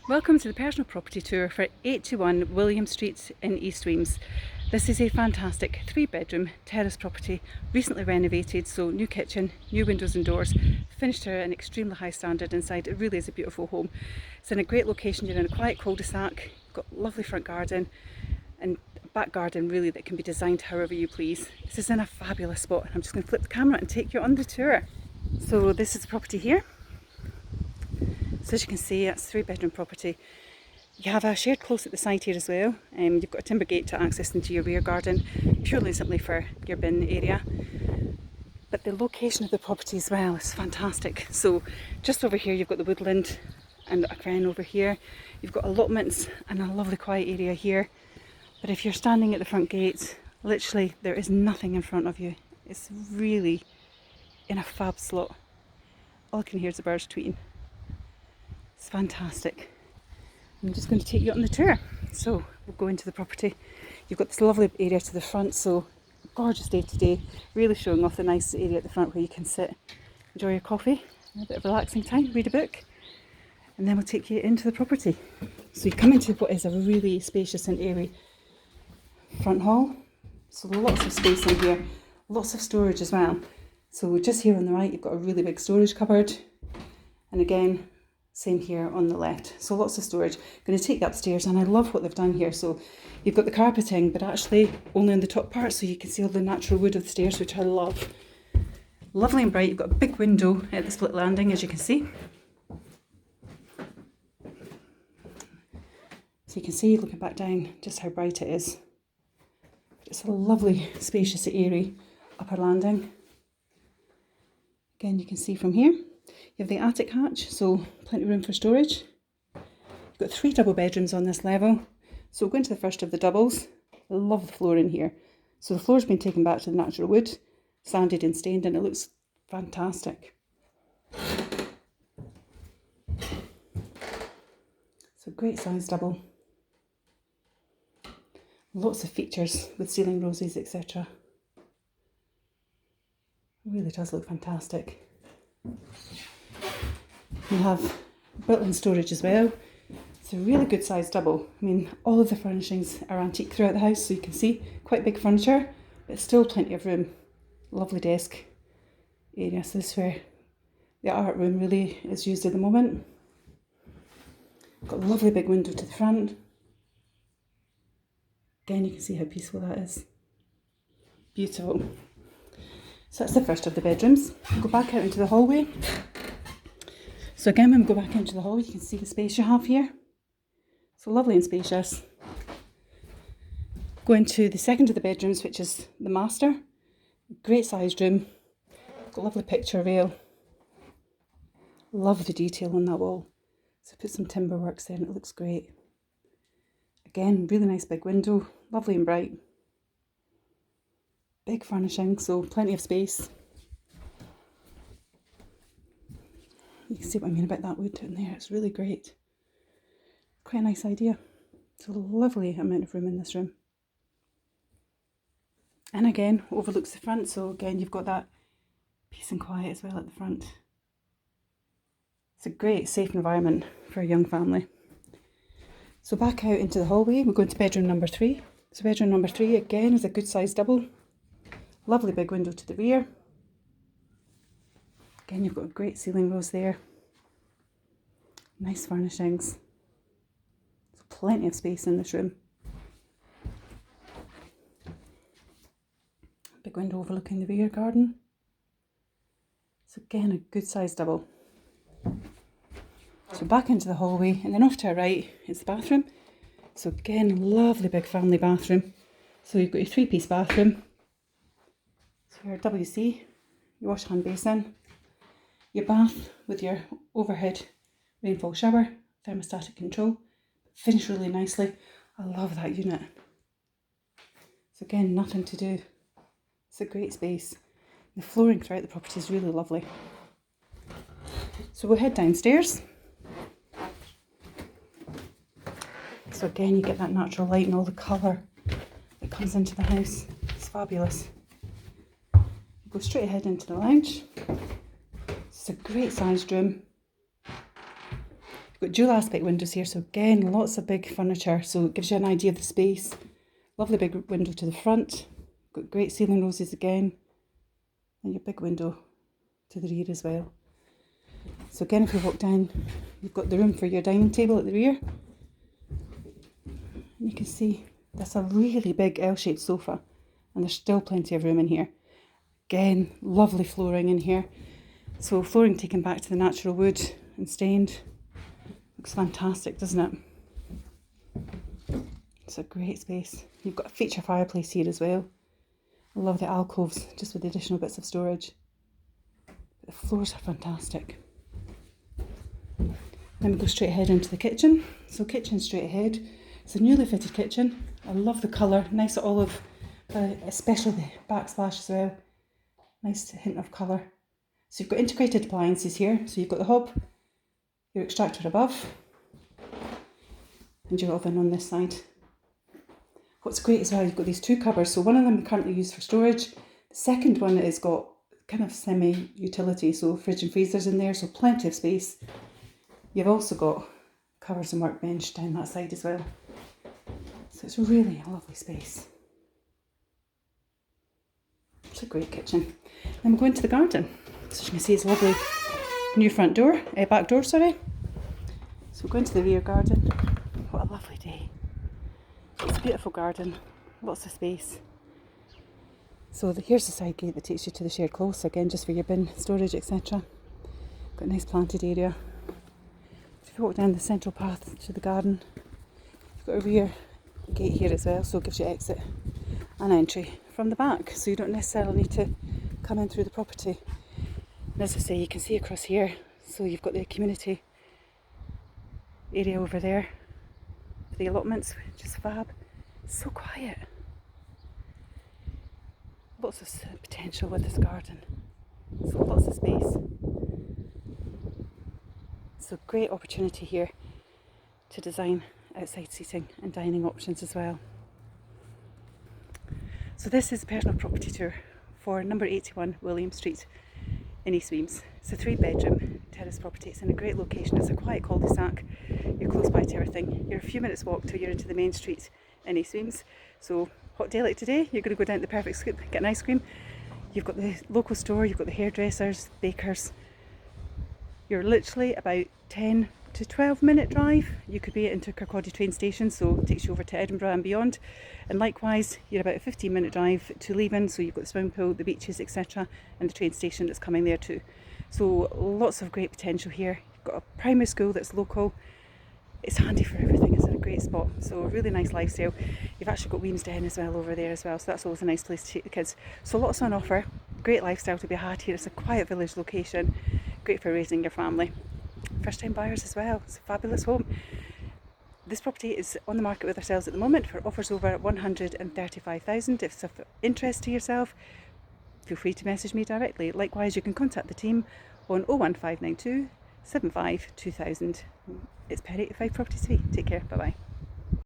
Welcome to the personal property tour for 81 William Street in East Wemyss. This is a fantastic 3-bedroom terrace property, recently renovated, so new kitchen, new windows and doors, finished to an extremely high standard inside. It really is a beautiful home. It's in a great location. You're in a quiet cul-de-sac, got a lovely front garden and a back garden really that can be designed however you please. This is in a fabulous spot. I'm just going to flip the camera and take you on the tour. So this is the property here. So as you can see, it's a 3-bedroom property. You have a shared close at the side here as well. You've got a timber gate to access into your rear garden, purely and simply for your bin area. But the location of the property as well is fantastic. So just over here you've got the woodland and a cren over here. You've got allotments and a lovely quiet area here. But if you're standing at the front gate, literally there is nothing in front of you. It's really in a fab slot. All I can hear is the birds tweeting. It's fantastic. I'm just going to take you on the tour. So we'll go into the property. You've got this lovely area to the front, so gorgeous day today. Really showing off the nice area at the front where you can sit, enjoy your coffee, a bit of relaxing time, read a book, and then we'll take you into the property. So you come into what is a really spacious and airy front hall. So lots of space in here, lots of storage as well. So just here on the right you've got a really big storage cupboard, and again same here on the left. So lots of storage. I'm going to take you upstairs, and I love what they've done here. So you've got the carpeting, but actually only on the top part, so you can see all the natural wood of the stairs, which I love. Lovely and bright. You've got a big window at the split landing, as you can see. So you can see, looking back down, just how bright it is. It's a lovely, spacious, airy upper landing. Again, you can see from here. You have the attic hatch, so plenty of room for storage. You've got 3 double bedrooms on this level. So we'll go into the first of the doubles. I love the floor in here. So the floor's been taken back to the natural wood, sanded and stained, and it looks fantastic. So great size double. Lots of features with ceiling roses, etc. It really does look fantastic. You have built-in storage as well. It's a really good sized double. I mean, all of the furnishings are antique throughout the house, so you can see quite big furniture, but still plenty of room. Lovely desk area. So this is where the art room really is used at the moment. Got a lovely big window to the front. Again, you can see how peaceful that is. Beautiful. So that's the first of the bedrooms. Go back out into the hallway. So again, when we go back into the hall, you can see the space you have here. So lovely and spacious. Go into the second of the bedrooms, which is the master. Great sized room. Got a lovely picture rail. Love the detail on that wall. So put some timber works there and it looks great. Again, really nice big window. Lovely and bright. Big furnishing, so plenty of space. You can see what I mean about that wood down there. It's really great. Quite a nice idea. It's a lovely amount of room in this room. And again, overlooks the front, so again you've got that peace and quiet as well at the front. It's a great safe environment for a young family. So back out into the hallway, we're going to bedroom number 3. So bedroom number 3 again is a good sized double. Lovely big window to the rear. Again, you've got a great ceiling rose there. Nice furnishings. There's plenty of space in this room. Big window overlooking the rear garden. So again, a good sized double. So back into the hallway, and then off to our right is the bathroom. So again, lovely big family bathroom. So you've got your 3-piece bathroom. So your WC, your wash hand basin, your bath with your overhead rainfall shower, thermostatic control, finished really nicely. I love that unit. So again, nothing to do. It's a great space. The flooring throughout the property is really lovely. So we'll head downstairs. So again, you get that natural light and all the colour that comes into the house. It's fabulous. Go straight ahead into the lounge. It's a great sized room. You've got dual aspect windows here, so again, lots of big furniture, so it gives you an idea of the space. Lovely big window to the front, got great ceiling roses again, and your big window to the rear as well. So again, if we walk down, you've got the room for your dining table at the rear. And you can see that's a really big L-shaped sofa, and there's still plenty of room in here. Again, lovely flooring in here. So flooring taken back to the natural wood and stained. Looks fantastic, doesn't it? It's a great space. You've got a feature fireplace here as well. I love the alcoves, just with the additional bits of storage. The floors are fantastic. Then we go straight ahead into the kitchen. So kitchen straight ahead. It's a newly fitted kitchen. I love the colour, nice olive, especially the backsplash as well. Nice hint of colour. So you've got integrated appliances here. So you've got the hob, your extractor above, and your oven on this side. What's great as well, you've got these two cupboards. So one of them currently used for storage. The second one has got kind of semi-utility, so fridge and freezers in there, so plenty of space. You've also got cupboards and workbench down that side as well. So it's really a lovely space. It's a great kitchen. Then we'll go into the garden. So you can see it's a lovely new front door, back door, sorry. So we'll go into the rear garden. What a lovely day. It's a beautiful garden, lots of space. So here's the side gate that takes you to the shared close, again just for your bin storage, etc. Got a nice planted area. So if you walk down the central path to the garden, you've got a rear gate here as well, so it gives you exit and entry from the back, so you don't necessarily need to come in through the property. And as I say, you can see across here, so you've got the community area over there, the allotments, which is fab. It's so quiet. Lots of potential with this garden. So lots of space. So great opportunity here to design outside seating and dining options as well. So this is a personal property tour for number 81 William Street in East Wemyss. It's a 3-bedroom terrace property. It's in a great location. It's a quiet cul-de-sac. You're close by to everything. You're a few minutes walk till you're into the main street in East Wemyss. So hot day like today, you're going to go down to the Perfect Scoop, get an ice cream. You've got the local store, you've got the hairdressers, bakers. You're literally about 10 to 12-minute drive. You could be into Kirkcaldy train station, so it takes you over to Edinburgh and beyond. And likewise, you're about a 15-minute drive to Leven, so you've got the swimming pool, the beaches, etc. and the train station that's coming there too. So lots of great potential here. You've got a primary school that's local. It's handy for everything. It's in a great spot. So a really nice lifestyle. You've actually got Wemyss Den as well over there as well, so that's always a nice place to take the kids. So lots on offer. Great lifestyle to be had here. It's a quiet village location. Great for raising your family. First time buyers as well. It's a fabulous home. This property is on the market with ourselves at the moment for offers over 135,000. If it's of interest to yourself, feel free to message me directly. Likewise, you can contact the team on 01592 75 2000. It's Perry at Fife Property TV. Take care. Bye bye.